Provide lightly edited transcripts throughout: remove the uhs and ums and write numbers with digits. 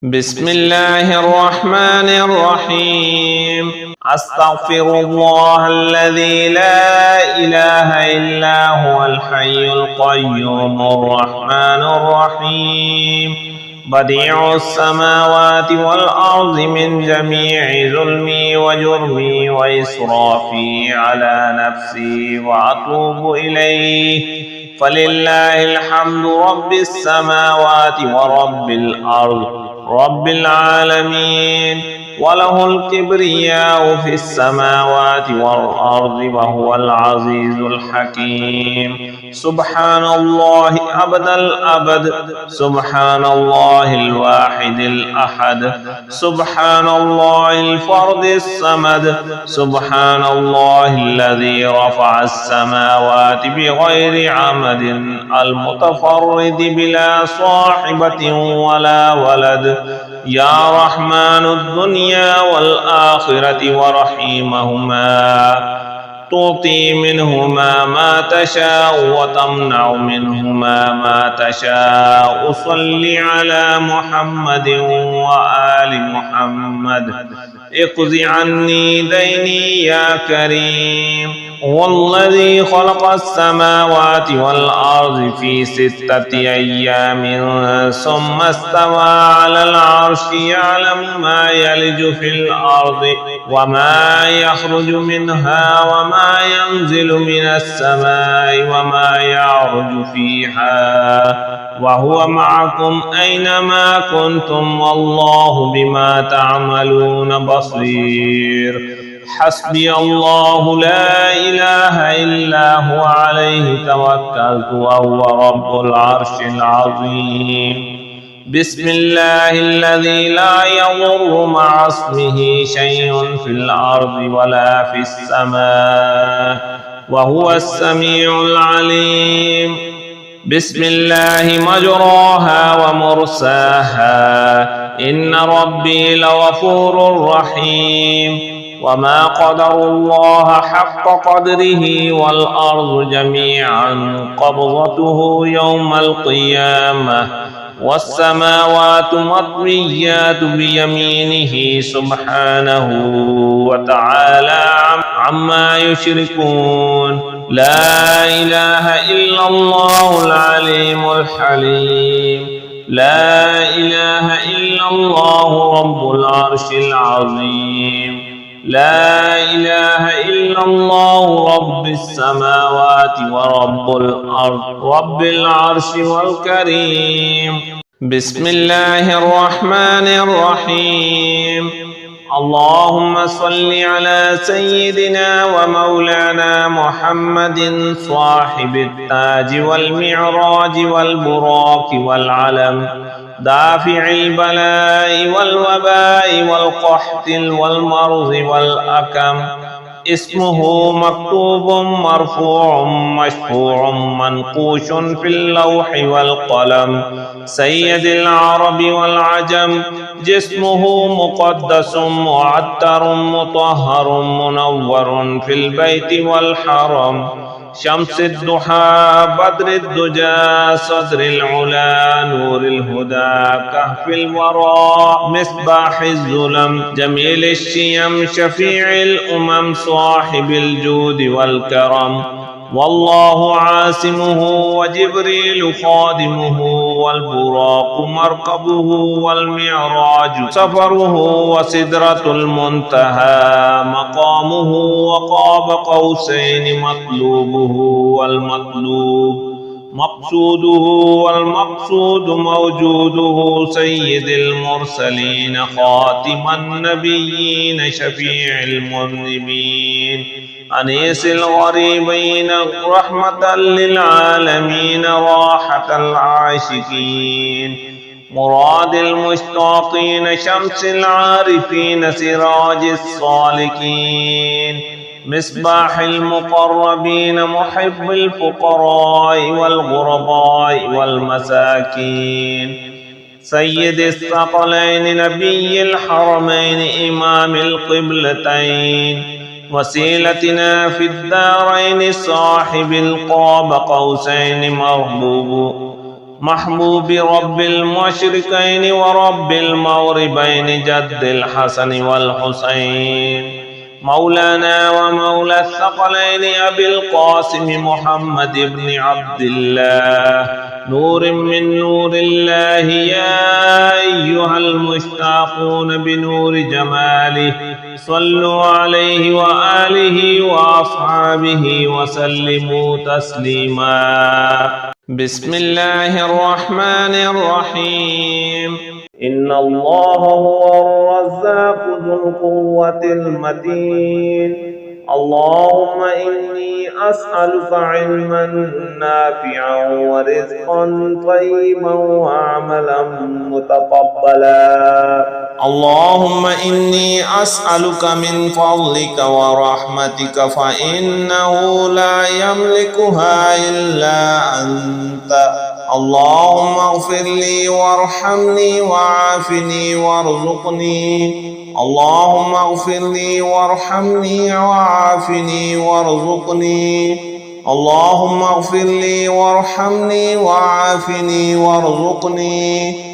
بسم الله الرحمن الرحيم. أستغفر الله الذي لا إله إلا هو الحي القيوم الرحمن الرحيم بديع السماوات والأرض من جميع ظلمي وجرمي وإسرافي على نفسي وأتوب إليه فلله الحمد رب السماوات ورب الأرض رب العالمين وله الكبرياء في السماوات والأرض وهو العزيز الحكيم. سبحان الله أبد الأبد، سبحان الله الواحد الأحد، سبحان الله الفرد الصمد، سبحان الله الذي رفع السماوات بغير عمد المتفرد بلا صاحبة ولا ولد. يا رحمن الدنيا والآخرة ورحيمهما، تعطي منهما ما تشاء وتمنع منهما ما تشاء. صل على محمد وآل محمد. اقض عني ديني يا كريم. والذي خلق السماوات والأرض في 6 أيام ثم استوى على العرش يعلم ما يلج في الأرض وما يخرج منها وما ينزل من السماء وما يعرج فيها وهو معكم أينما كنتم والله بما تعملون بصير. حسبي الله لا إله إلا هو عليه توكلت وهو رب العرش العظيم. بسم الله الذي لا يضر مع اسمه شيء في الأرض ولا في السماء وهو السميع العليم. بسم الله مجراها ومرساها إن ربي لغفور رحيم. وما قدر الله حق قدره والأرض جميعا قبضته يوم القيامة والسماوات مطويات بيمينه سبحانه وتعالى عما يشركون. لا إله إلا الله العليم الحليم. لا إله إلا الله رب العرش العظيم. لا إله إلا الله رب السماوات ورب الأرض رب العرش والكريم. بسم الله الرحمن الرحيم. اللهم صل على سيدنا ومولانا محمد صاحب التاج والمعراج والبراق والعلم دافع البلاء والوباء والقحط والمرض والأكم. اسمه مكتوب مرفوع مشفوع منقوش في اللوح والقلم. سيد العرب والعجم. جسمه مقدس معتر مطهر منور في البيت والحرم. شمس الضحى بدر الدجى صدر العلا نور الهدى كهف الورى مصباح الظلم جميل الشيم شفيع الأمم صاحب الجود والكرم. والله عاصمه وجبريل خادمه والبراق مركبه والمعراج سفره وسدرة المنتهى مقامه وقاب قوسين مطلوبه والمطلوب مقصوده والمقصود موجوده. سيد المرسلين خاتم النبيين شفيع المذنبين أنيس الغريبين رحمة للعالمين راحة العاشقين مراد المشتاقين شمس العارفين سراج الصالكين مصباح المقربين محب الفقراء والغرباء والمساكين. سيد الثقلين نبي الحرمين إمام القبلتين وسيلتنا في الدارين صاحب القاب قوسين مربوب محبوب رب المشرقين ورب المغربين جد الحسن والحسين مولانا ومولى الثقلين أبي القاسم محمد بن عبد الله نور من نور الله يا أيها المشتاقون بنور جماله صلوا عليه وآله وأصحابه وسلموا تسليما بسم الله الرحمن الرحيم إن الله هو الرزاق ذو القوة المتين اللهم إني أسألك علما نافعا ورزقا طيبا وعملا متقبلا اللهم إني أسألك من فضلك ورحمتك فإنه لا يملكها إلا أنت اللهم اغفر لي وارحمني وعافني وارزقني اللهم اغفر لي وارحمني وعافني وارزقني اللهم اغفر لي وارحمني وعافني وارزقني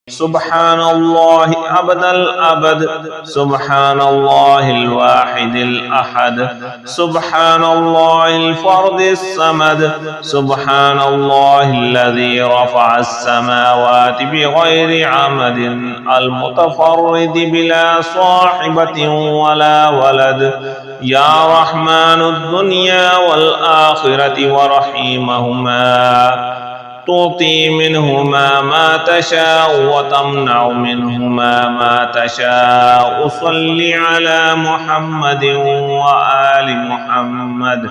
سبحان الله أبد الأبد سبحان الله الواحد الأحد سبحان الله الفرد الصمد سبحان الله الذي رفع السماوات بغير عمد المتفرد بلا صاحبة ولا ولد يا رحمن الدنيا والآخرة ورحيمهما تعطي منهما ما تشاء وتمنع منهما ما تشاء صل على محمد وآل محمد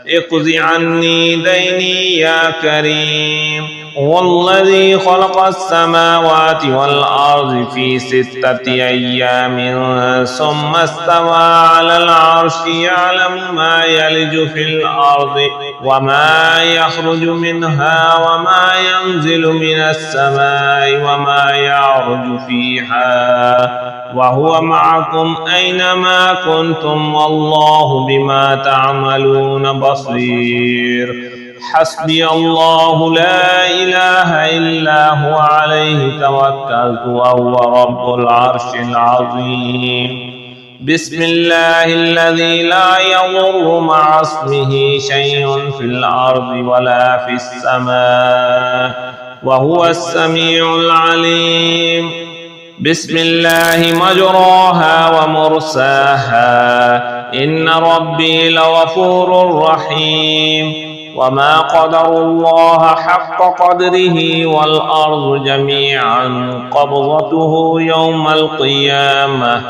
اقض عني ديني يا كريم والذي خلق السماوات والأرض في 6 أيام ثم استوى على العرش يعلم ما يلج في الأرض وما يخرج منها وما ينزل من السماء وما يعرج فيها وهو معكم أينما كنتم والله بما تعملون بصير حسبي الله لا إله إلا هو عليه توكلت وهو رب العرش العظيم بسم الله الذي لا يضر مع اسمه شيء في الأرض ولا في السماء وهو السميع العليم بسم الله مجراها ومرساها إن ربي لغفور رحيم وما قدر الله حق قدره والأرض جميعا قبضته يوم القيامة